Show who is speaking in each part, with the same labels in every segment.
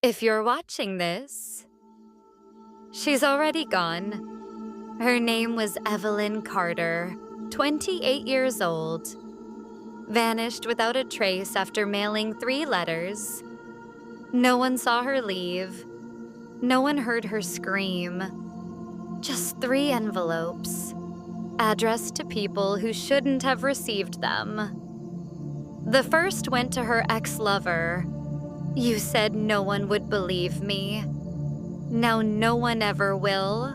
Speaker 1: If you're watching this, she's already gone. Her name was Evelyn Carter, 28 years old. Vanished without a trace after mailing 3 letters. No one saw her leave. No one heard her scream. Just 3 envelopes, addressed to people who shouldn't have received them. The first went to her ex-lover. You said no one would believe me. Now no one ever will.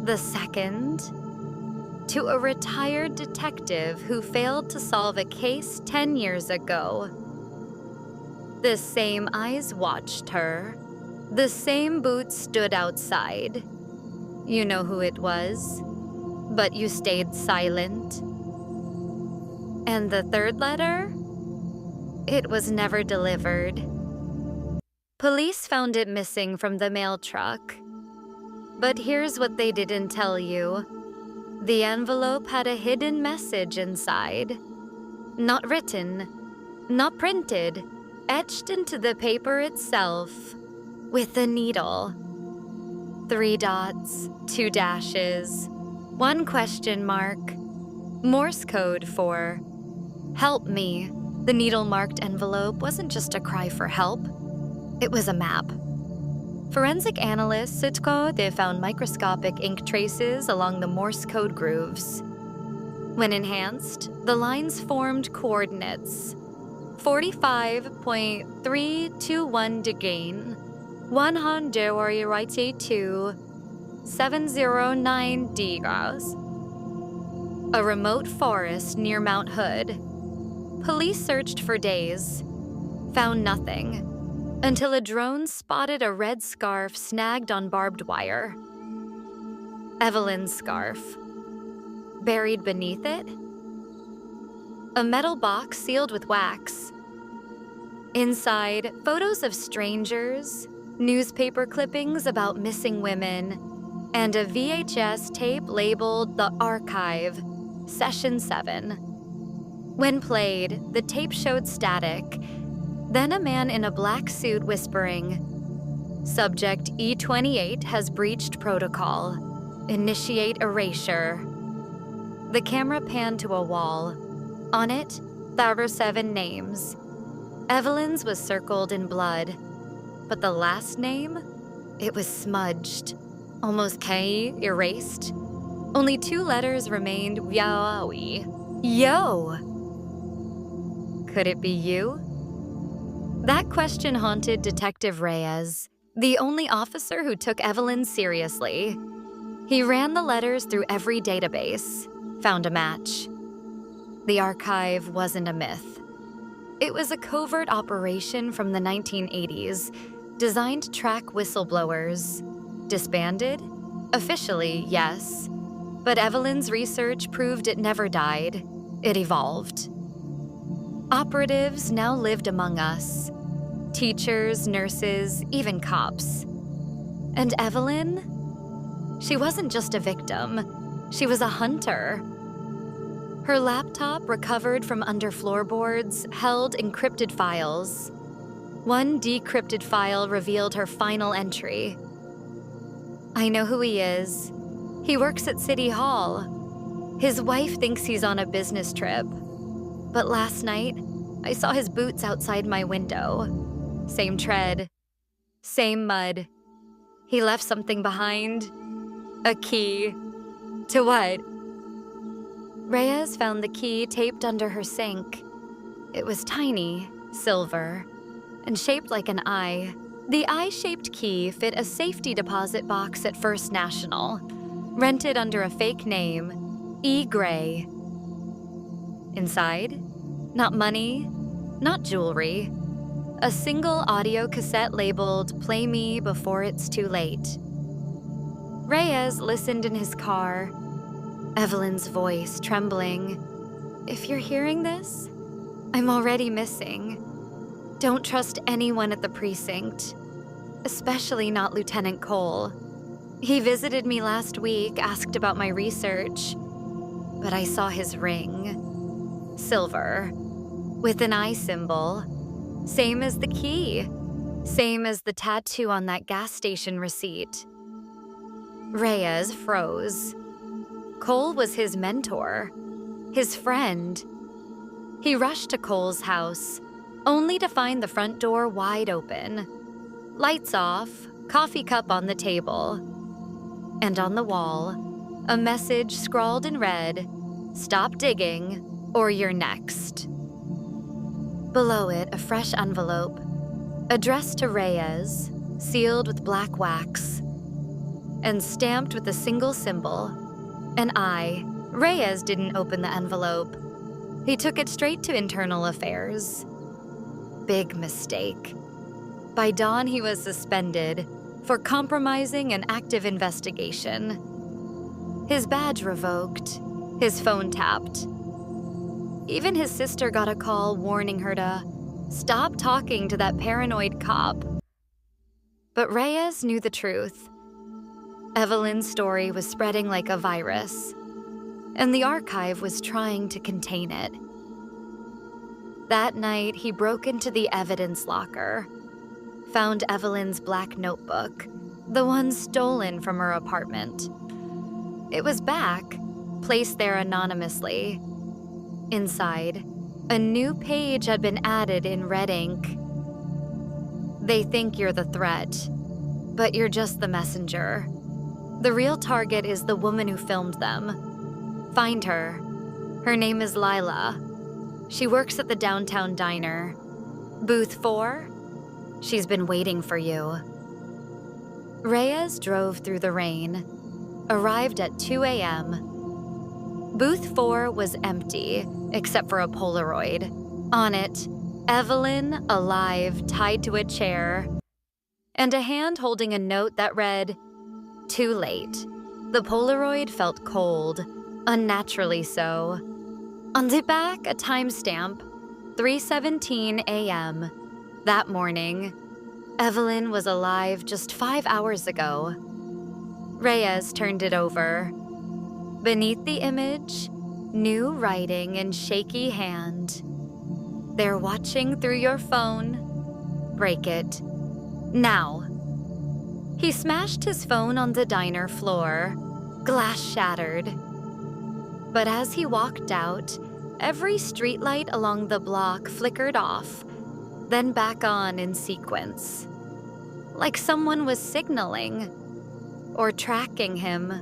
Speaker 1: The second, to a retired detective who failed to solve a case 10 years ago. The same eyes watched her. The same boots stood outside. You know who it was, but you stayed silent. And the third letter? It was never delivered. Police found it missing from the mail truck. But here's what they didn't tell you. The envelope had a hidden message inside. Not written, not printed, etched into the paper itself with a needle. 3 dots, 2 dashes, 1 question mark. Morse code for "Help me." The needle-marked envelope wasn't just a cry for help. It was a map. Forensic analysts at they found microscopic ink traces along the Morse code grooves. When enhanced, the lines formed coordinates: 45.321 degain, 182.709 degrees. A remote forest near Mount Hood. Police searched for days, found nothing, until a drone spotted a red scarf snagged on barbed wire. Evelyn's scarf. Buried beneath it? A metal box sealed with wax. Inside, photos of strangers, newspaper clippings about missing women, and a VHS tape labeled The Archive, Session 7. When played, the tape showed static, then a man in a black suit whispering, "Subject E28 has breached protocol. Initiate erasure." The camera panned to a wall. On it, there were 7 names. Evelyn's was circled in blood, but the last name? It was smudged, almost erased. Only 2 letters remained, Yaoi. Yo! Could it be you? That question haunted Detective Reyes, the only officer who took Evelyn seriously. He ran the letters through every database, found a match. The archive wasn't a myth. It was a covert operation from the 1980s, designed to track whistleblowers. Disbanded? Officially, yes. But Evelyn's research proved it never died. It evolved. Operatives now lived among us. Teachers, nurses, even cops. And Evelyn? She wasn't just a victim. She was a hunter. Her laptop, recovered from under floorboards, held encrypted files. One decrypted file revealed her final entry. I know who he is. He works at City Hall. His wife thinks he's on a business trip. But last night, I saw his boots outside my window. Same tread, same mud. He left something behind. A key. To what? Reyes found the key taped under her sink. It was tiny, silver, and shaped like an eye. The eye-shaped key fit a safety deposit box at First National, rented under a fake name, E. Gray. Inside, not money, not jewelry, a single audio cassette labeled "Play Me Before It's Too Late." Reyes listened in his car, Evelyn's voice trembling. If you're hearing this, I'm already missing. Don't trust anyone at the precinct, especially not Lieutenant Cole. He visited me last week, asked about my research, but I saw his ring. Silver, with an eye symbol, same as the key, Same as the tattoo on that gas station receipt. Reyes froze. Cole was his mentor, his friend. He rushed to Cole's house, only to find the front door wide open. Lights off, coffee cup on the table. And on the wall, a message scrawled in red, "Stop digging, or you're next." Below it, a fresh envelope, addressed to Reyes, sealed with black wax, and stamped with a single symbol, an I. Reyes didn't open the envelope. He took it straight to Internal Affairs. Big mistake. By dawn, he was suspended for compromising an active investigation. His badge revoked, his phone tapped. Even his sister got a call warning her to stop talking to that paranoid cop. But Reyes knew the truth. Evelyn's story was spreading like a virus, and the archive was trying to contain it. That night, he broke into the evidence locker, found Evelyn's black notebook, the one stolen from her apartment. It was back, placed there anonymously. Inside, a new page had been added in red ink. They think you're the threat, but you're just the messenger. The real target is the woman who filmed them. Find her. Her name is Lila. She works at the downtown diner. Booth 4? She's been waiting for you. Reyes drove through the rain, arrived at 2 a.m. Booth 4 was empty, except for a Polaroid. On it, Evelyn, alive, tied to a chair, and a hand holding a note that read, "Too late." The Polaroid felt cold, unnaturally so. On the back, a timestamp, 3:17 a.m. That morning, Evelyn was alive just 5 hours ago. Reyes turned it over. Beneath the image, new writing in shaky hand. "They're watching through your phone. Break it. Now." He smashed his phone on the diner floor. Glass shattered. But as he walked out, every streetlight along the block flickered off, then back on in sequence. Like someone was signaling or tracking him.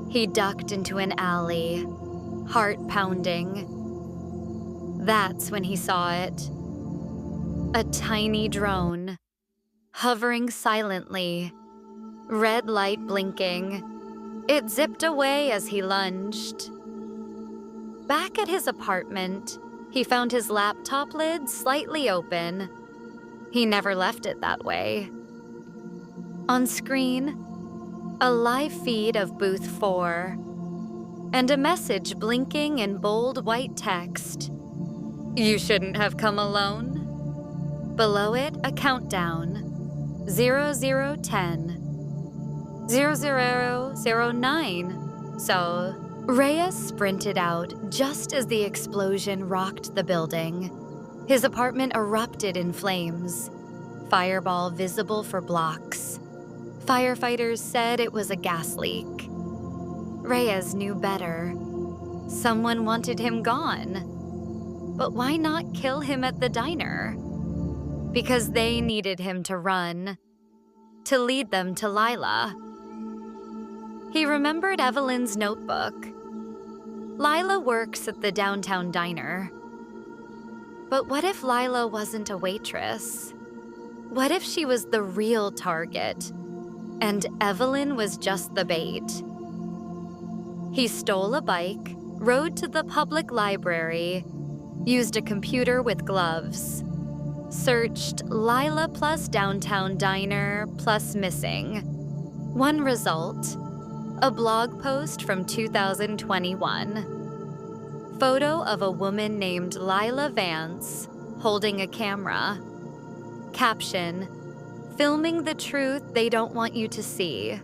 Speaker 1: He ducked into an alley, heart pounding. That's when he saw it. A tiny drone, hovering silently, red light blinking. It zipped away as he lunged. Back at his apartment, he found his laptop lid slightly open. He never left it that way. On screen, a live feed of Booth 4, and a message blinking in bold white text. "You shouldn't have come alone." Below it, a countdown. 0010. 0009. So, Reyes sprinted out just as the explosion rocked the building. His apartment erupted in flames, fireball visible for blocks. Firefighters said it was a gas leak. Reyes knew better. Someone wanted him gone. But why not kill him at the diner? Because they needed him to run, to lead them to Lila. He remembered Evelyn's notebook. Lila works at the downtown diner. But what if Lila wasn't a waitress? What if she was the real target, and Evelyn was just the bait? He stole a bike, rode to the public library, used a computer with gloves, searched Lila plus downtown diner plus missing. One result, a blog post from 2021. Photo of a woman named Lila Vance holding a camera. Caption, "Filming the truth they don't want you to see."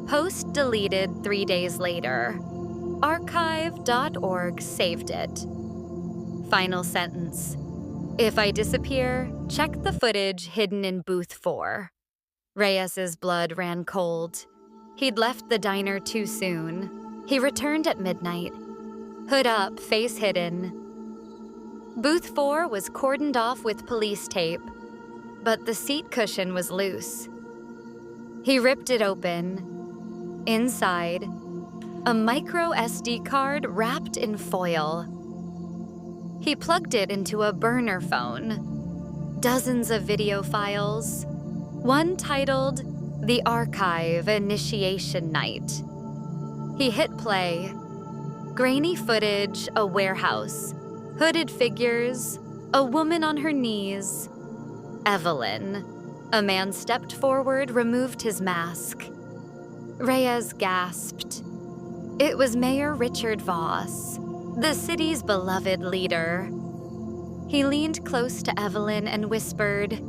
Speaker 1: Post deleted 3 days later. Archive.org saved it. Final sentence. If I disappear, check the footage hidden in booth 4. Reyes's blood ran cold. He'd left the diner too soon. He returned at midnight. Hood up, face hidden. Booth 4 was cordoned off with police tape, but the seat cushion was loose. He ripped it open. Inside, a micro SD card wrapped in foil. He plugged it into a burner phone. Dozens of video files, one titled The Archive Initiation Night. He hit play. Grainy footage, a warehouse, hooded figures, a woman on her knees. Evelyn. A man stepped forward, removed his mask. Reyes gasped. It was Mayor Richard Voss, the city's beloved leader. He leaned close to Evelyn and whispered,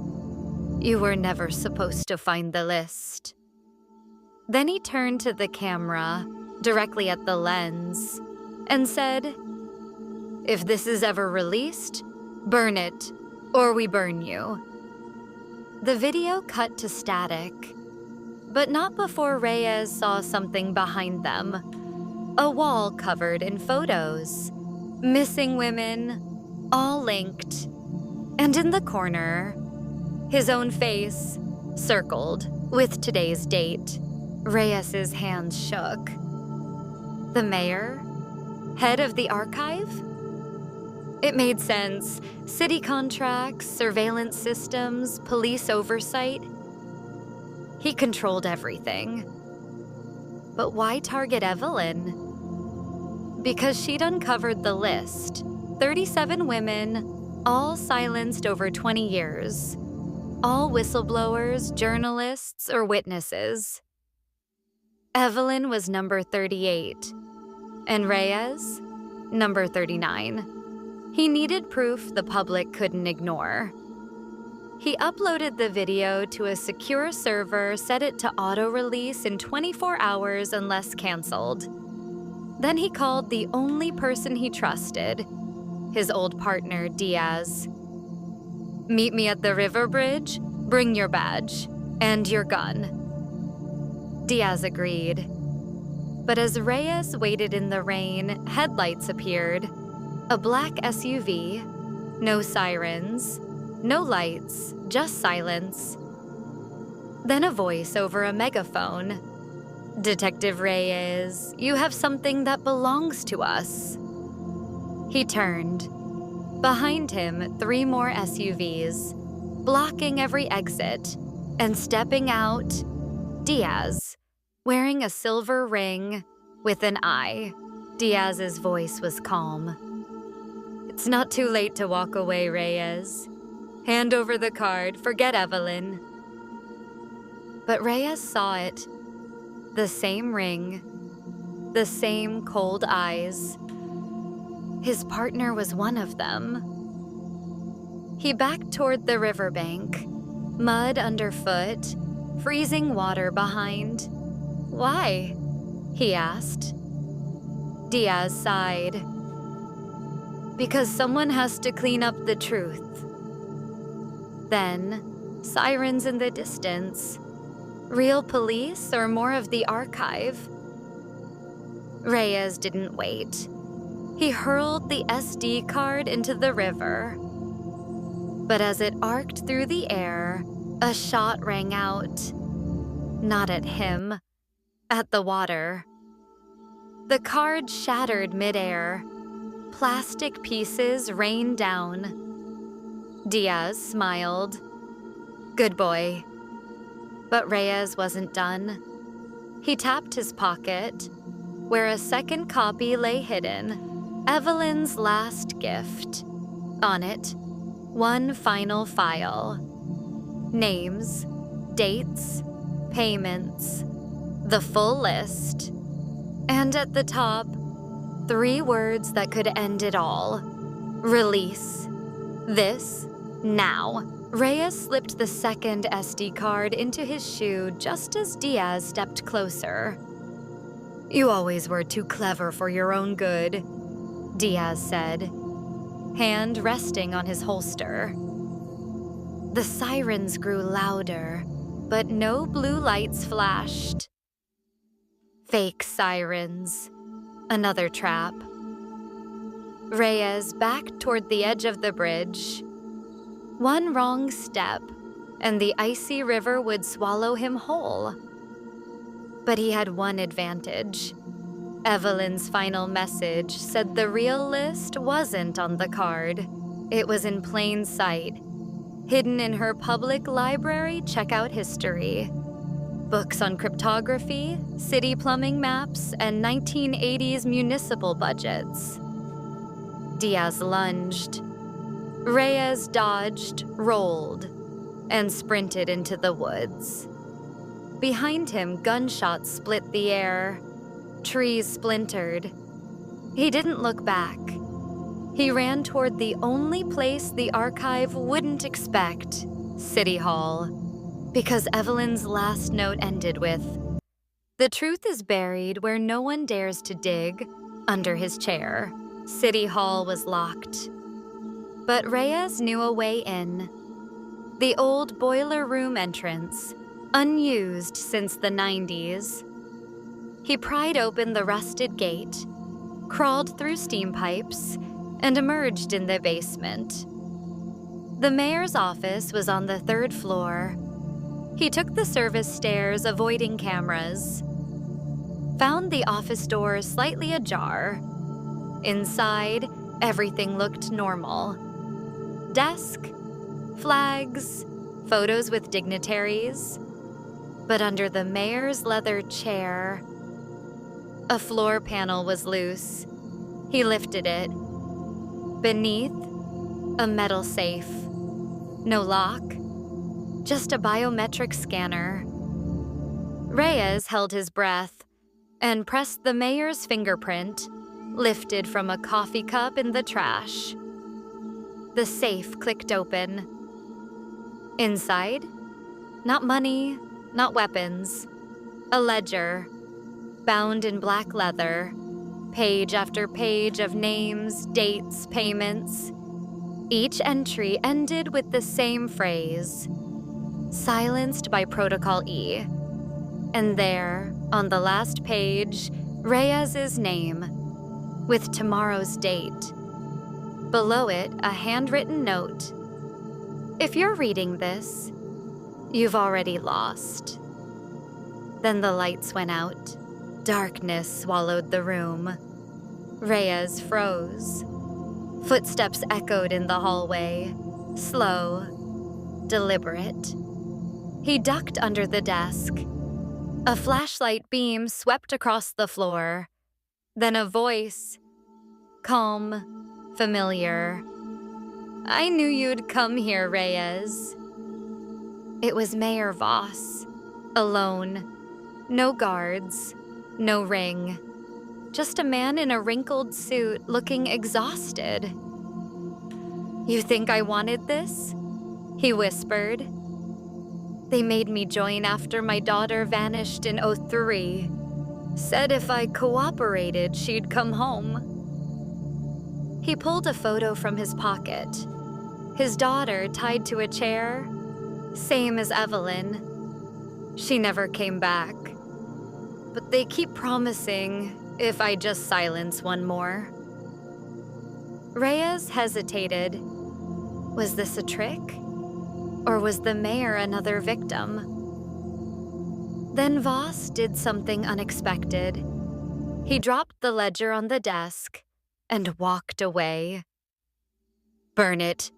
Speaker 1: "You were never supposed to find the list." Then he turned to the camera, directly at the lens, and said, "If this is ever released, burn it, or we burn you." The video cut to static, but not before Reyes saw something behind them. A wall covered in photos, missing women, all linked, and in the corner, his own face, circled with today's date. Reyes's hands shook. The mayor? Head of the archive? It made sense. City contracts, surveillance systems, police oversight. He controlled everything. But why target Evelyn? Because she'd uncovered the list. 37 women, all silenced over 20 years. All whistleblowers, journalists, or witnesses. Evelyn was number 38, and Reyes, number 39. He needed proof the public couldn't ignore. He uploaded the video to a secure server, set it to auto-release in 24 hours unless canceled. Then he called the only person he trusted, his old partner, Diaz. "Meet me at the river bridge, bring your badge, and your gun." Diaz agreed. But as Reyes waited in the rain, headlights appeared. A black SUV, no sirens, no lights, just silence. Then a voice over a megaphone. "Detective Reyes, you have something that belongs to us." He turned. Behind him, 3 more SUVs, blocking every exit, and stepping out, Diaz, wearing a silver ring with an eye. Diaz's voice was calm. "It's not too late to walk away, Reyes. Hand over the card, forget Evelyn." But Reyes saw it. The same ring, the same cold eyes. His partner was one of them. He backed toward the riverbank, mud underfoot, freezing water behind. "Why?" he asked. Diaz sighed. "Because someone has to clean up the truth." Then, sirens in the distance. Real police or more of the archive? Reyes didn't wait. He hurled the SD card into the river. But as it arced through the air, a shot rang out. Not at him, at the water. The card shattered midair. Plastic pieces rained down. Diaz smiled. "Good boy." But Reyes wasn't done. He tapped his pocket, where a second copy lay hidden, Evelyn's last gift. On it, one final file. Names, dates, payments, the full list. And at the top, 3 words that could end it all. Release. This, now. Reyes slipped the second SD card into his shoe just as Diaz stepped closer. "You always were too clever for your own good," Diaz said. hand resting on his holster. The sirens grew louder, but no blue lights flashed. Fake sirens. Another trap. Reyes backed toward the edge of the bridge. One wrong step, and the icy river would swallow him whole. But he had one advantage. Evelyn's final message said the real list wasn't on the card. It was in plain sight, hidden in her public library checkout history. Books on cryptography, city plumbing maps, and 1980s municipal budgets. Diaz lunged. Reyes dodged, rolled, and sprinted into the woods. Behind him, gunshots split the air. Trees splintered. He didn't look back. He ran toward the only place the archive wouldn't expect, City Hall, because Evelyn's last note ended with, "The truth is buried where no one dares to dig, under his chair." City Hall was locked. But Reyes knew a way in. The old boiler room entrance, unused since the 90s. He pried open the rusted gate, crawled through steam pipes, and emerged in the basement. The mayor's office was on the 3rd floor. He took the service stairs, avoiding cameras. Found the office door slightly ajar. Inside, everything looked normal. Desk, flags, photos with dignitaries. But under the mayor's leather chair, a floor panel was loose. He lifted it. Beneath, a metal safe. No lock, just a biometric scanner. Reyes held his breath and pressed the mayor's fingerprint, lifted from a coffee cup in the trash. The safe clicked open. Inside, not money, not weapons, a ledger, bound in black leather, page after page of names, dates, payments. Each entry ended with the same phrase, silenced by Protocol E. And there, on the last page, Reyes's name, with tomorrow's date. Below it, a handwritten note. "If you're reading this, you've already lost." Then the lights went out. Darkness swallowed the room. Reyes froze. Footsteps echoed in the hallway, slow, deliberate. He ducked under the desk. A flashlight beam swept across the floor. Then a voice, calm, familiar. "I knew you'd come here, Reyes." It was Mayor Voss, alone. No guards, no ring. Just a man in a wrinkled suit looking exhausted. "You think I wanted this?" he whispered. "They made me join after my daughter vanished in '03. Said if I cooperated, she'd come home." He pulled a photo from his pocket. His daughter tied to a chair, same as Evelyn. She never came back. But they keep promising if I just silence one more. Reyes hesitated. Was this a trick? Or was the mayor another victim? Then Voss did something unexpected. He dropped the ledger on the desk and walked away. "Burn it,"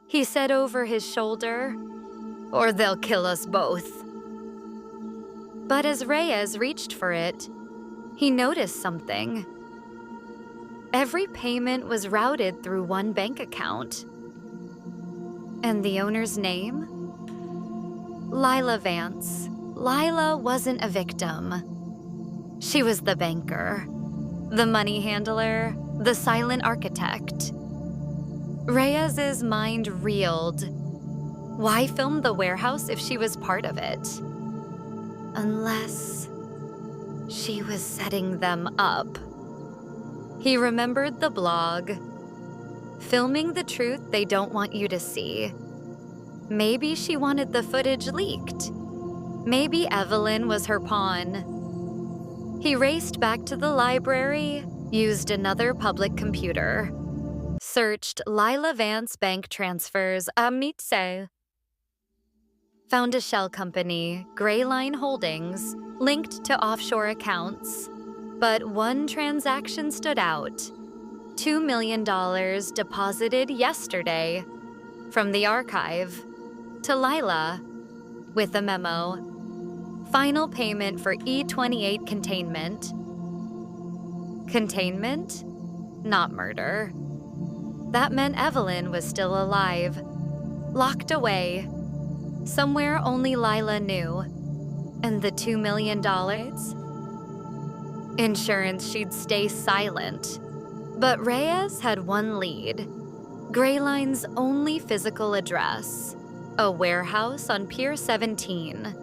Speaker 1: he said over his shoulder, "or they'll kill us both." But as Reyes reached for it, he noticed something. Every payment was routed through one bank account. And the owner's name? Lila Vance. Lila wasn't a victim. She was the banker, the money handler, the silent architect. Reyes's mind reeled. Why film the warehouse if she was part of it? Unless she was setting them up. He remembered the blog. filming the truth they don't want you to see. Maybe she wanted the footage leaked. Maybe Evelyn was her pawn. He raced back to the library, used another public computer, searched Lila Vance bank transfers Amitse, found a shell company, Gray Line Holdings, linked to offshore accounts. But one transaction stood out. $2 million deposited yesterday from the archive to Lila with a memo. Final payment for E28 containment. Containment? Not murder. That meant Evelyn was still alive, locked away, somewhere only Lila knew. And the $2 million? Insurance she'd stay silent. But Reyes had one lead. Gray Line's only physical address, a warehouse on Pier 17,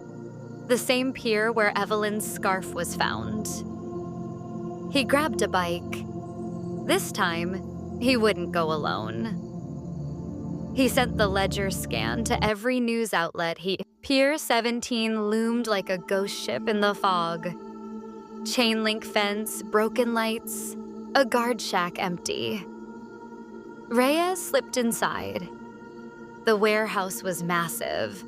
Speaker 1: the same pier where Evelyn's scarf was found. He grabbed a bike. This time, he wouldn't go alone. He sent the ledger scan to every news outlet. Pier 17 loomed like a ghost ship in the fog. Chain link fence, broken lights, a guard shack empty. Reyes slipped inside. The warehouse was massive.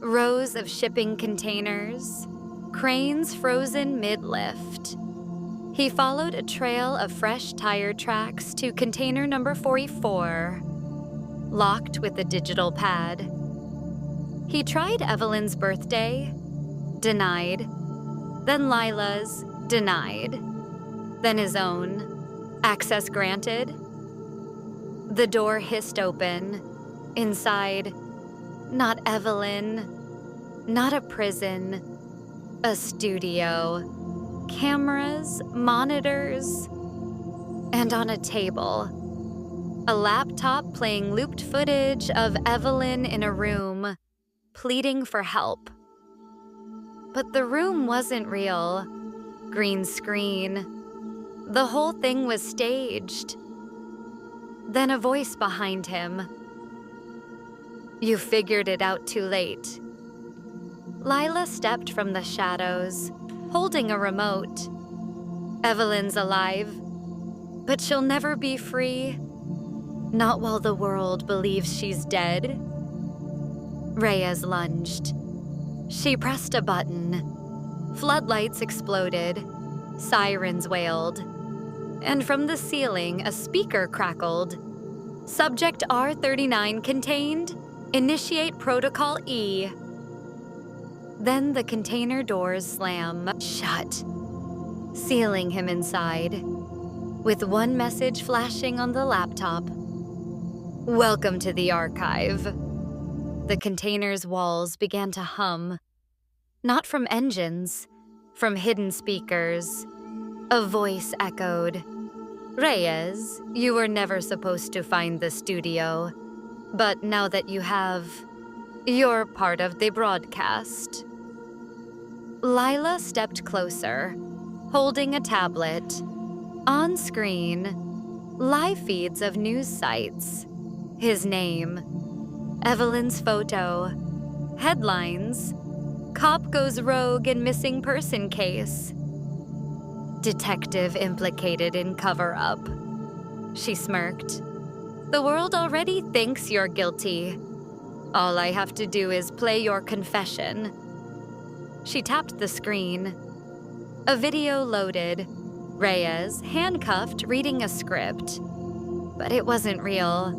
Speaker 1: Rows of shipping containers, cranes frozen mid-lift. He followed a trail of fresh tire tracks to container number 44, locked with a digital pad. He tried Evelyn's birthday, denied. Then Lila's, denied. Then his own, access granted. The door hissed open. Inside, not Evelyn, not a prison, a studio, cameras, monitors, and on a table, a laptop playing looped footage of Evelyn in a room, pleading for help. But the room wasn't real. Green screen. The whole thing was staged. Then a voice behind him. You figured it out too late. Lila stepped from the shadows, holding a remote. Evelyn's alive, but she'll never be free. Not while the world believes she's dead. Reyes lunged. She pressed a button. Floodlights exploded. Sirens wailed. And from the ceiling, a speaker crackled. Subject R39 contained. Initiate Protocol E. Then the container doors slam shut, sealing him inside, with one message flashing on the laptop. Welcome to the archive. The container's walls began to hum, not from engines, from hidden speakers. A voice echoed. Reyes, you were never supposed to find the studio, but now that you have, you're part of the broadcast. Lila stepped closer, holding a tablet. On screen, live feeds of news sites. His name, Evelyn's photo, headlines, cop goes rogue in missing person case. Detective implicated in cover-up. She smirked. The world already thinks you're guilty. All I have to do is play your confession. She tapped the screen. A video loaded. Reyes, handcuffed, reading a script. But it wasn't real.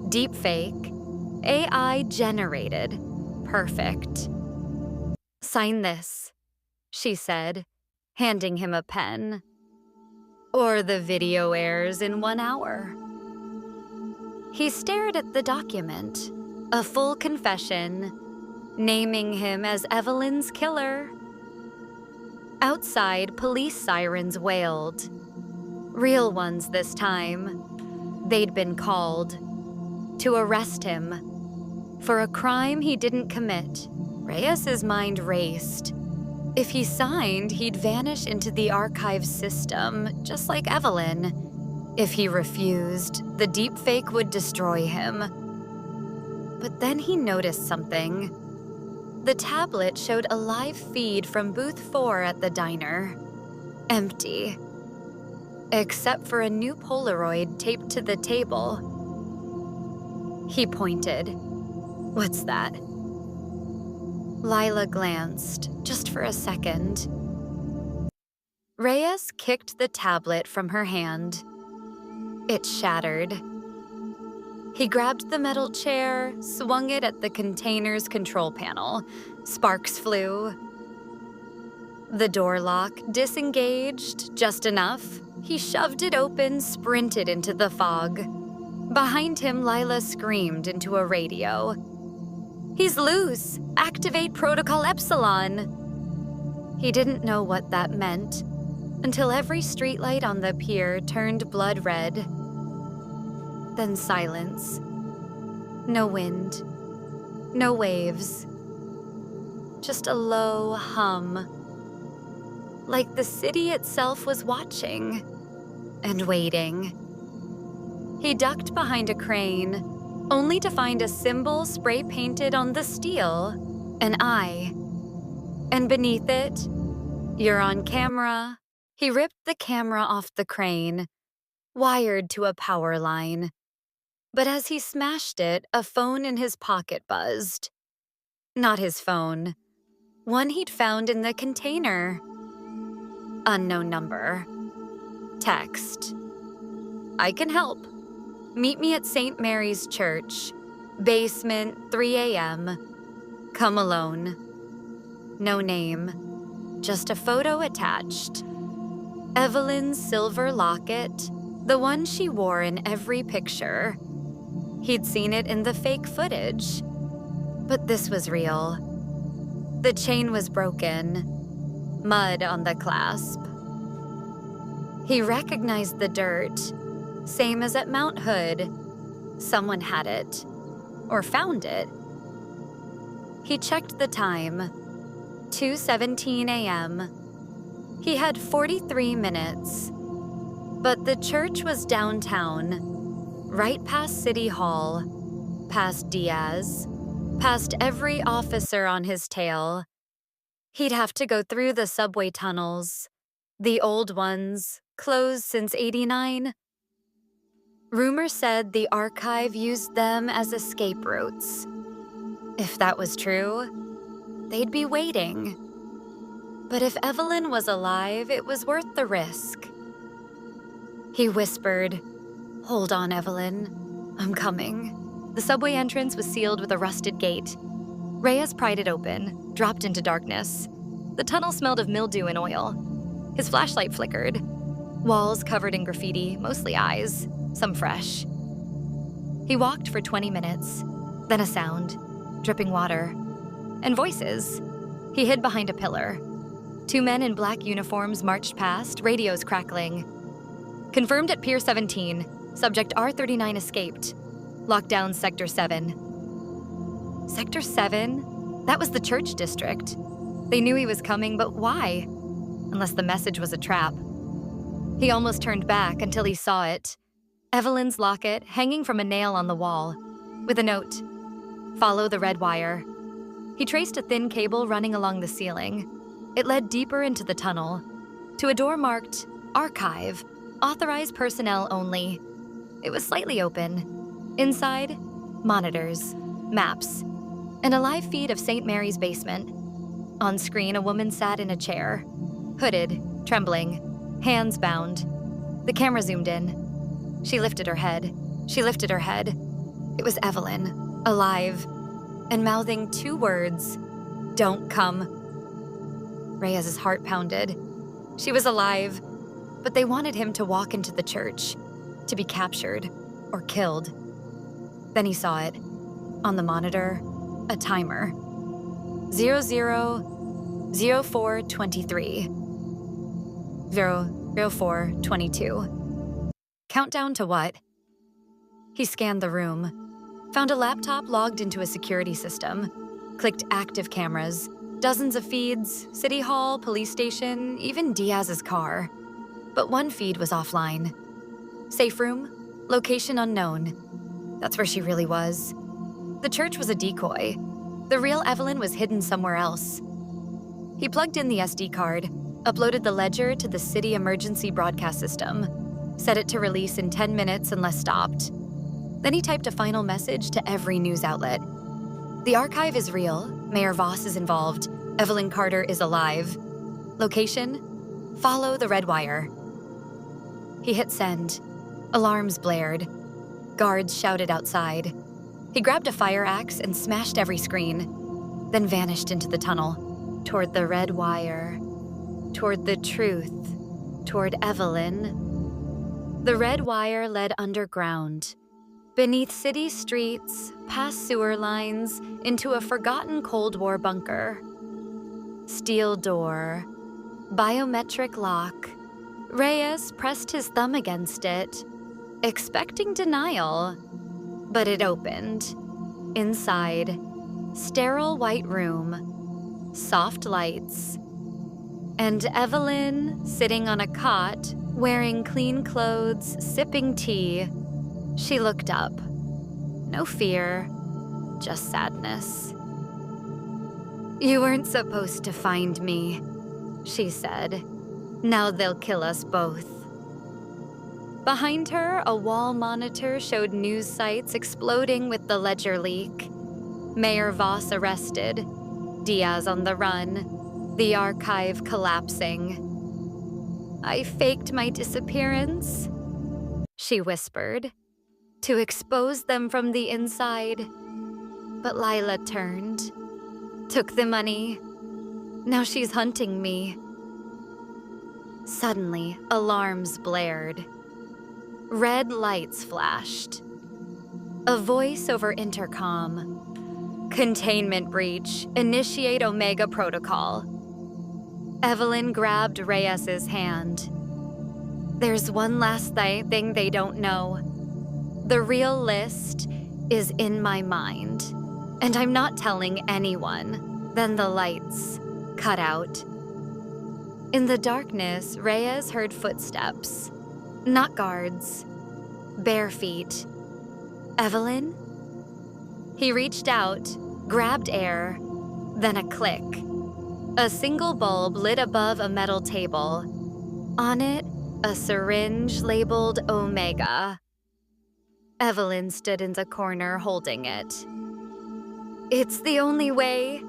Speaker 1: Deepfake. AI generated. Perfect. Sign this, she said, handing him a pen. Or the video airs in 1 hour. He stared at the document, a full confession, naming him as Evelyn's killer. Outside, police sirens wailed. Real ones this time. They'd been called to arrest him for a crime he didn't commit. Reyes's mind raced. If he signed, he'd vanish into the archive system, just like Evelyn. If he refused, the deepfake would destroy him. But then he noticed something. The tablet showed a live feed from booth 4 at the diner. Empty. Except for a new Polaroid taped to the table. He pointed. "What's that?" Lila glanced, just for a second. Reyes kicked the tablet from her hand. It shattered. He grabbed the metal chair, swung it at the container's control panel. Sparks flew. The door lock disengaged just enough. He shoved it open, sprinted into the fog. Behind him, Lila screamed into a radio. "He's loose! Activate Protocol Epsilon!" He didn't know what that meant until every streetlight on the pier turned blood red. Then silence. No wind. No waves. Just a low hum. Like the city itself was watching and waiting. He ducked behind a crane, only to find a symbol spray-painted on the steel, an eye. And beneath it, "You're on camera." He ripped the camera off the crane, wired to a power line. But as he smashed it, a phone in his pocket buzzed. Not his phone. One he'd found in the container. Unknown number. Text. "I can help. Meet me at St. Mary's Church. Basement, 3 a.m. Come alone." No name. Just a photo attached. Evelyn's silver locket, the one she wore in every picture. He'd seen it in the fake footage. But this was real. The chain was broken. Mud on the clasp. He recognized the dirt, same as at Mount Hood. Someone had it, or found it. He checked the time, 2:17 a.m. He had 43 minutes. But the church was downtown, right past City Hall, past Diaz, past every officer on his tail. He'd have to go through the subway tunnels, the old ones, closed since '89. Rumor said the archive used them as escape routes. If that was true, they'd be waiting. But if Evelyn was alive, it was worth the risk. He whispered, "Hold on, Evelyn. I'm coming." The subway entrance was sealed with a rusted gate. Reyes pried it open, dropped into darkness. The tunnel smelled of mildew and oil. His flashlight flickered. Walls covered in graffiti, mostly eyes, some fresh. He walked for 20 minutes, then a sound, dripping water, and voices. He hid behind a pillar. 2 men in black uniforms marched past, radios crackling. "Confirmed at Pier 17. Subject R39 escaped. Lockdown Sector 7. Sector 7? That was the church district. They knew he was coming, but why? Unless the message was a trap. He almost turned back until he saw it. Evelyn's locket hanging from a nail on the wall, with a note. "Follow the red wire." He traced a thin cable running along the ceiling. It led deeper into the tunnel, to a door marked "Archive, authorized personnel only." It was slightly open. Inside, monitors, maps, and a live feed of St. Mary's basement. On screen, a woman sat in a chair, hooded, trembling, hands bound. The camera zoomed in. She lifted her head. She lifted her head. It was Evelyn, alive, and mouthing 2 words, "Don't come." Reyes's heart pounded. She was alive, but they wanted him to walk into the church, to be captured or killed. Then he saw it. On the monitor, a timer. 00:04:23. 0:04:22. Countdown to what? He scanned the room, found a laptop logged into a security system, clicked active cameras, dozens of feeds, City Hall, police station, even Diaz's car. But one feed was offline. Safe room, location unknown. That's where she really was. The church was a decoy. The real Evelyn was hidden somewhere else. He plugged in the SD card, uploaded the ledger to the city emergency broadcast system, set it to release in 10 minutes unless stopped. Then he typed a final message to every news outlet. The archive is real, Mayor Voss is involved, Evelyn Carter is alive. Location? Follow the red wire. He hit send. Alarms blared. Guards shouted outside. He grabbed a fire axe and smashed every screen, then vanished into the tunnel, toward the red wire, toward the truth, toward Evelyn. The red wire led underground, beneath city streets, past sewer lines, into a forgotten Cold War bunker. Steel door, biometric lock. Reyes pressed his thumb against it, expecting denial, but it opened. Inside, sterile white room, soft lights, and Evelyn sitting on a cot, wearing clean clothes, sipping tea. She looked up. No fear, just sadness. "You weren't supposed to find me," she said. "Now they'll kill us both." Behind her, a wall monitor showed news sites exploding with the ledger leak. Mayor Voss arrested, Diaz on the run, the archive collapsing. "I faked my disappearance," she whispered, "to expose them from the inside. But Lila turned, took the money. Now she's hunting me." Suddenly, alarms blared. Red lights flashed. A voice over intercom. "Containment breach. Initiate Omega Protocol." Evelyn grabbed Reyes's hand. "There's one last thing they don't know. The real list is in my mind, and I'm not telling anyone." Then the lights cut out. In the darkness, Reyes heard footsteps. Not guards. Bare feet. "Evelyn?" He reached out, grabbed air, then a click. A single bulb lit above a metal table. On it, a syringe labeled Omega. Evelyn stood in the corner holding it. "It's the only way,"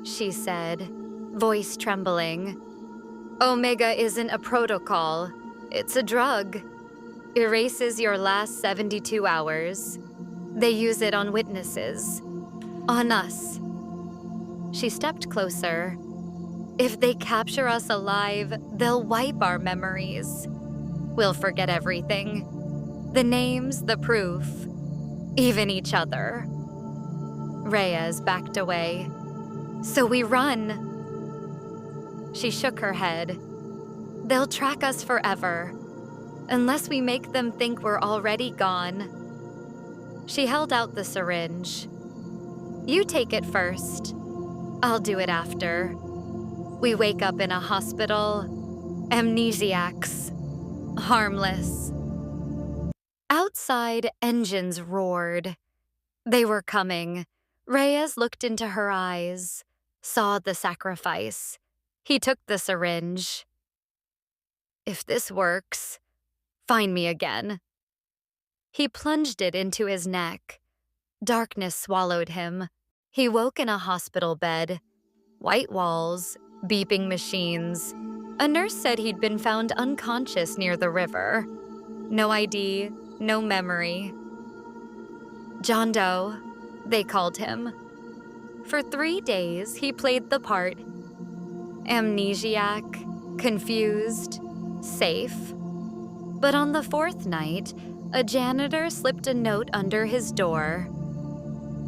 Speaker 1: she said, voice trembling. "Omega isn't a protocol. It's a drug. Erases your last 72 hours. They use it on witnesses. On us." She stepped closer. "If they capture us alive, they'll wipe our memories. We'll forget everything. The names, the proof, even each other." Reyes backed away. "So we run." She shook her head. "They'll track us forever, unless we make them think we're already gone." She held out the syringe. "You take it first. I'll do it after. We wake up in a hospital, amnesiacs, harmless." Outside, engines roared. They were coming. Reyes looked into her eyes, saw the sacrifice. He took the syringe. "If this works, find me again." He plunged it into his neck. Darkness swallowed him. He woke in a hospital bed. White walls, beeping machines. A nurse said he'd been found unconscious near the river. No ID, no memory. John Doe, they called him. For 3 days, he played the part. Amnesiac, confused, safe. But on the 4th night, a janitor slipped a note under his door.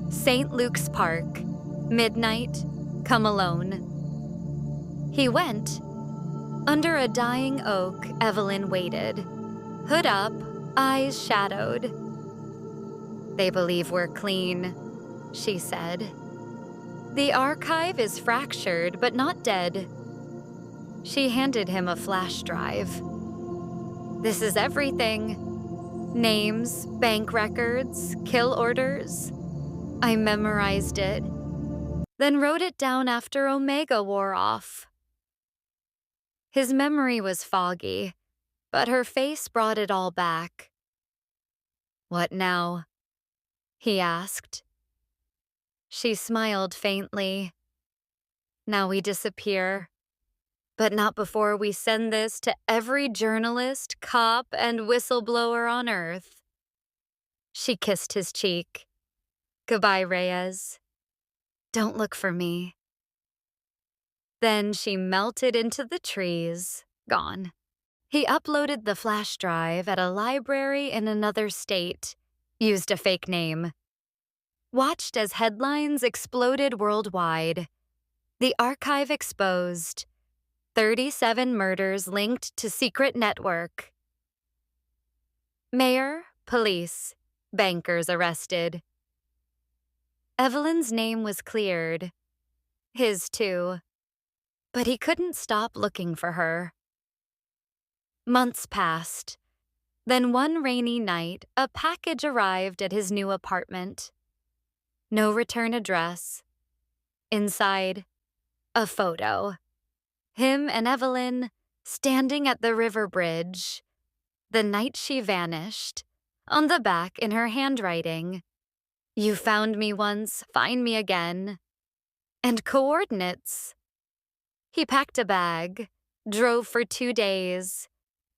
Speaker 1: "St. Luke's Park, midnight, come alone." He went. Under a dying oak, Evelyn waited. Hood up, eyes shadowed. "They believe we're clean," she said. "The archive is fractured, but not dead." She handed him a flash drive. "This is everything. Names, bank records, kill orders. I memorized it, then wrote it down after Omega wore off. His memory was foggy, but her face brought it all back. "What now?" he asked. She smiled faintly. "Now we disappear. But not before we send this to every journalist, cop, and whistleblower on Earth." She kissed his cheek. "Goodbye, Reyes. Don't look for me." Then she melted into the trees, gone. He uploaded the flash drive at a library in another state, used a fake name, watched as headlines exploded worldwide. The archive exposed. 37 murders linked to secret network. Mayor, police, bankers arrested. Evelyn's name was cleared. His too. But he couldn't stop looking for her. Months passed. Then one rainy night, a package arrived at his new apartment. No return address. Inside, a photo. Him and Evelyn standing at the river bridge, the night she vanished. On the back, in her handwriting, "You found me once, find me again." And coordinates. He packed a bag, drove for 2 days,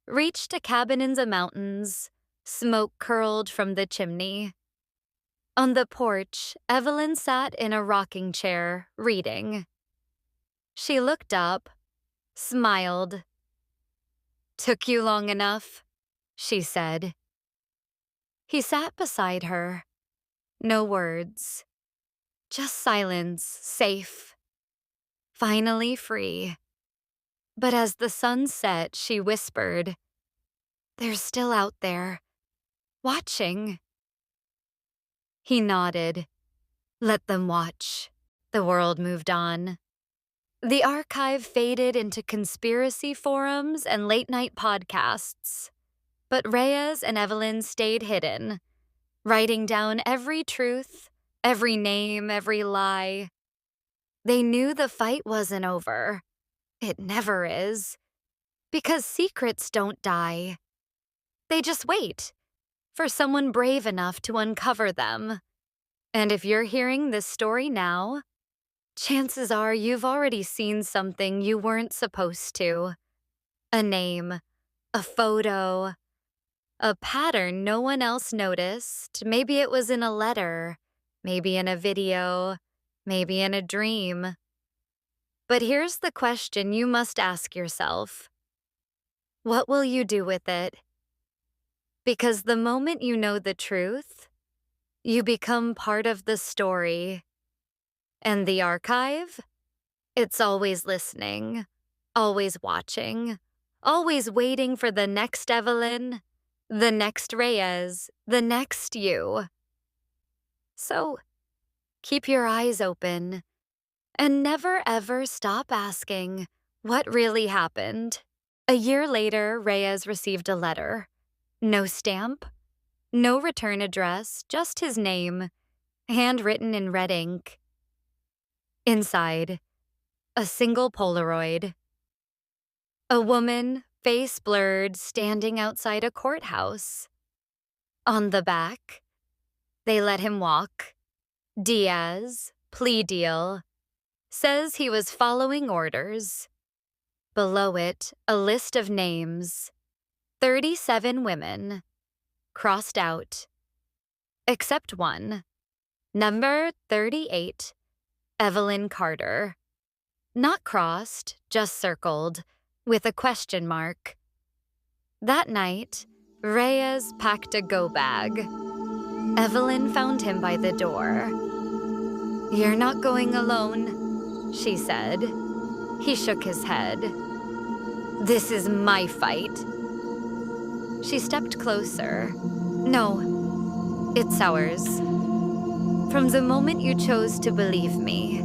Speaker 1: reached a cabin in the mountains, smoke curled from the chimney. On the porch, Evelyn sat in a rocking chair, reading. She looked up, smiled. "Took you long enough," she said. He sat beside her. No words. Just silence, safe. Finally free. But as the sun set, she whispered, "They're still out there, watching." He nodded. Let them watch. The world moved on. The archive faded into conspiracy forums and late-night podcasts. But Reyes and Evelyn stayed hidden, writing down every truth, every name, every lie. They knew the fight wasn't over. It never is. Because secrets don't die. They just wait for someone brave enough to uncover them. And if you're hearing this story now, chances are you've already seen something you weren't supposed to. A name, a photo, a pattern no one else noticed. Maybe it was in a letter, maybe in a video, maybe in a dream. But here's the question you must ask yourself. What will you do with it? Because the moment you know the truth, you become part of the story. And the archive? It's always listening, always watching, always waiting for the next Evelyn, the next Reyes, the next you. So, keep your eyes open and never ever stop asking what really happened. A year later, Reyes received a letter. No stamp, no return address, just his name, handwritten in red ink. Inside, a single Polaroid. A woman, face blurred, standing outside a courthouse. On the back, they let him walk. Diaz, plea deal, says he was following orders. Below it, a list of names. 37 women, crossed out. Except one. Number 38, Evelyn Carter. Not crossed, just circled, with a question mark. That night, Reyes packed a go bag. Evelyn found him by the door. "You're not going alone," she said. He shook his head. "This is my fight." She stepped closer. "No, it's ours. From the moment you chose to believe me."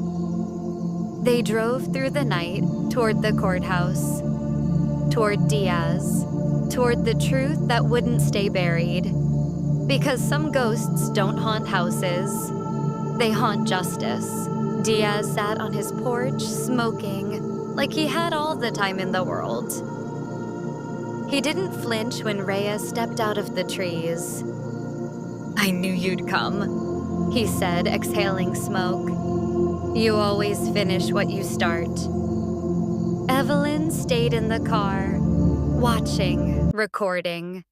Speaker 1: They drove through the night toward the courthouse, toward Diaz, toward the truth that wouldn't stay buried. Because some ghosts don't haunt houses, they haunt justice. Diaz sat on his porch, smoking, like he had all the time in the world. He didn't flinch when Rhea stepped out of the trees. "I knew you'd come," he said, exhaling smoke. "You always finish what you start." Evelyn stayed in the car, watching, recording.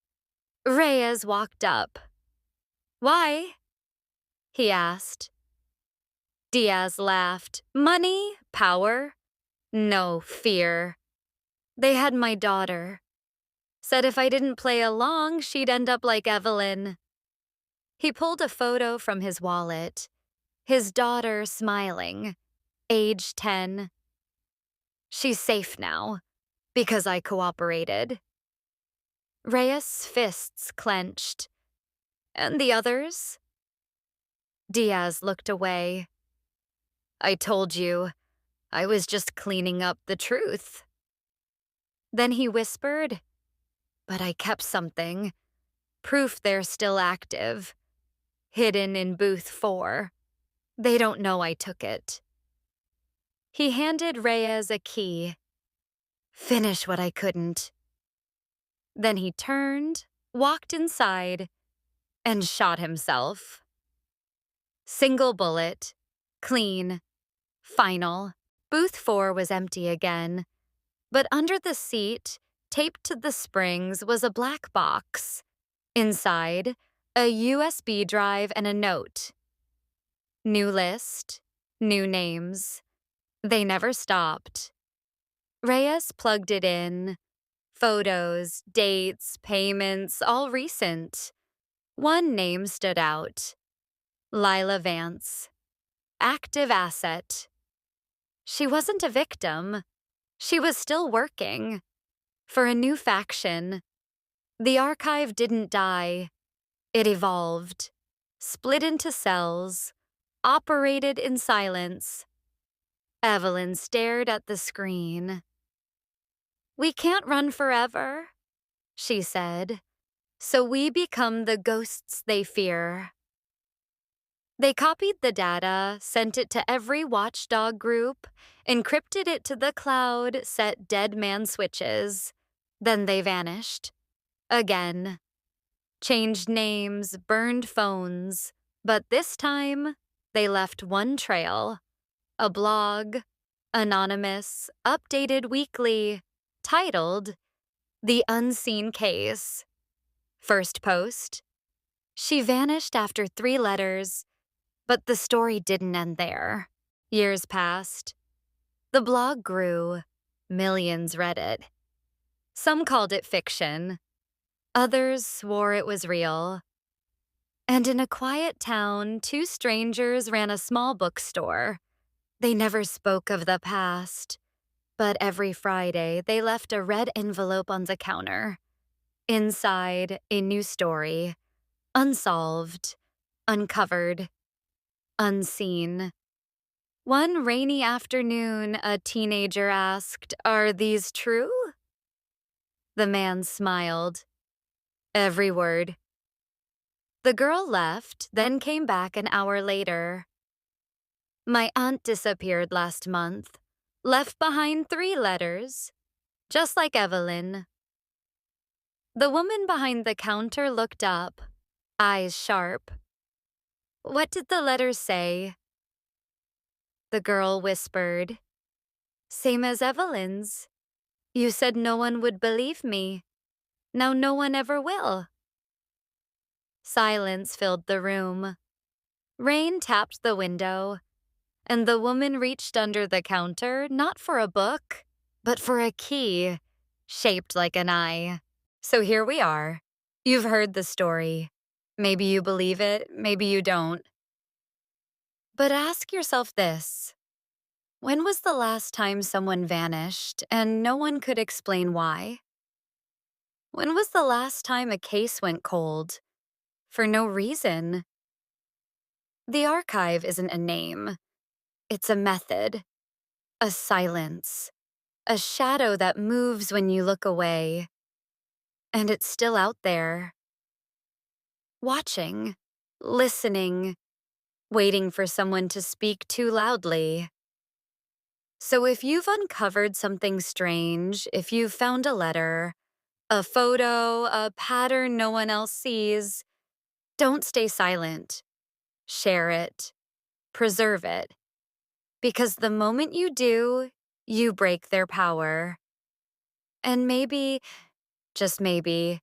Speaker 1: Reyes walked up. "Why?" he asked. Diaz laughed. "Money? Power? No, fear. They had my daughter. Said if I didn't play along, she'd end up like Evelyn." He pulled a photo from his wallet. His daughter smiling, age 10. "She's safe now, because I cooperated." Reyes' fists clenched. "And the others?" Diaz looked away. "I told you, I was just cleaning up the truth." Then he whispered, "But I kept something. Proof they're still active. Hidden in booth 4. They don't know I took it." He handed Reyes a key. "Finish what I couldn't." Then he turned, walked inside, and shot himself. Single bullet, clean, final. Booth 4 was empty again, but under the seat, taped to the springs, was a black box. Inside, a USB drive and a note. New list, new names. They never stopped. Reyes plugged it in. Photos, dates, payments, all recent. One name stood out. Lila Vance. Active asset. She wasn't a victim. She was still working. For a new faction. The archive didn't die. It evolved. Split into cells. Operated in silence. Evelyn stared at the screen. "We can't run forever," she said. "So we become the ghosts they fear." They copied the data, sent it to every watchdog group, encrypted it to the cloud, set dead man switches. Then they vanished. Again. Changed names, burned phones. But this time, they left one trail. A blog, anonymous, updated weekly, titled "The Unseen Case." First post. She vanished after 3 letters, but the story didn't end there. Years passed. The blog grew. Millions read it. Some called it fiction. Others swore it was real. And in a quiet town, 2 strangers ran a small bookstore. They never spoke of the past, but every Friday they left a red envelope on the counter. Inside, a new story. Unsolved, uncovered, unseen. One rainy afternoon, a teenager asked, "Are these true?" The man smiled. "Every word." The girl left, then came back an hour later. "My aunt disappeared last month. Left behind 3 letters. Just like Evelyn." The woman behind the counter looked up, eyes sharp. "What did the letters say?" The girl whispered, "Same as Evelyn's. You said no one would believe me. Now no one ever will." Silence filled the room. Rain tapped the window, and the woman reached under the counter, not for a book, but for a key, shaped like an eye. So here we are. You've heard the story. Maybe you believe it, maybe you don't. But ask yourself this. When was the last time someone vanished and no one could explain why? When was the last time a case went cold? For no reason. The archive isn't a name. It's a method. A silence. A shadow that moves when you look away. and it's still out there, watching, listening, waiting for someone to speak too loudly. So if you've uncovered something strange, if you've found a letter, a photo, a pattern no one else sees, don't stay silent. Share it, preserve it, because the moment you do, you break their power. And maybe, just maybe,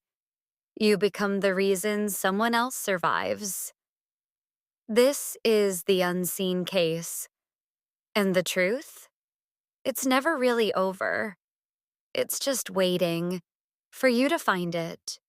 Speaker 1: you become the reason someone else survives. This is the unseen case. And the truth? It's never really over. It's just waiting for you to find it.